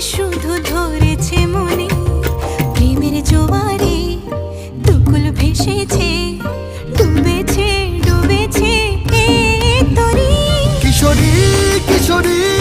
শুধু ধরেছে মনে প্রেমের জোয়ারে দুকুল ভেসেছে ডুবেছে ডুবেছে এ তরি। কিশোরী কিশোরী